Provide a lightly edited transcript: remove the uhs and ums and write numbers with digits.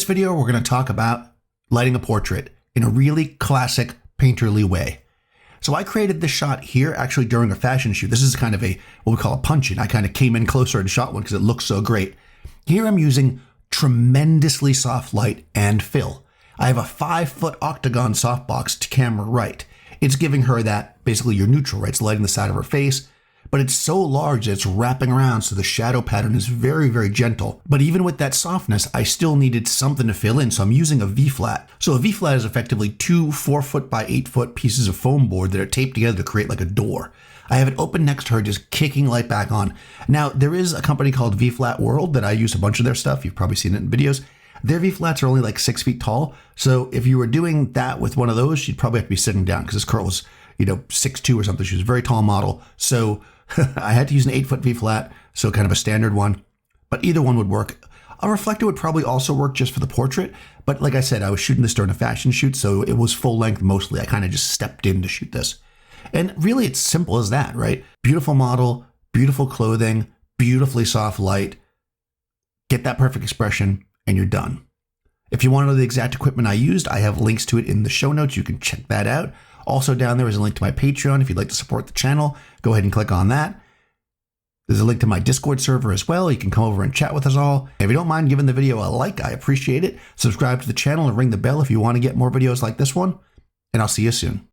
video, we're going to talk about lighting a portrait in a really classic painterly way. So I created this shot here actually during a fashion shoot. This is kind of what we call a punch-in. I kind of came in closer and shot one because it looks so great. Here I'm using tremendously soft light and fill. I have a 5-foot octagon softbox to camera right. It's giving her that, basically your neutral, right? It's lighting the side of her face, but it's so large that it's wrapping around, so the shadow pattern is very, very gentle. But even with that softness, I still needed something to fill in, so I'm using a V-flat. So a V-flat is effectively 2 4-foot by 8-foot pieces of foam board that are taped together to create like a door. I have it open next to her, just kicking light back on. Now, there is a company called V-Flat World that I use a bunch of their stuff. You've probably seen it in videos. Their V-flats are only like 6 feet tall. So if you were doing that with one of those, you'd probably have to be sitting down because this girl was, 6'2" or something. She was a very tall model. So I had to use an 8-foot V-flat, so kind of a standard one, but either one would work. A reflector would probably also work just for the portrait, but like I said, I was shooting this during a fashion shoot, so it was full length mostly. I kind of just stepped in to shoot this. And really it's simple as that, right? Beautiful model, beautiful clothing, beautifully soft light, get that perfect expression, and you're done. If you want to know the exact equipment I used, I have links to it in the show notes. You can check that out. Also down there is a link to my Patreon. If you'd like to support the channel, go ahead and click on that. There's a link to my Discord server as well. You can come over and chat with us all. If you don't mind giving the video a like, I appreciate it. Subscribe to the channel and ring the bell if you want to get more videos like this one. And I'll see you soon.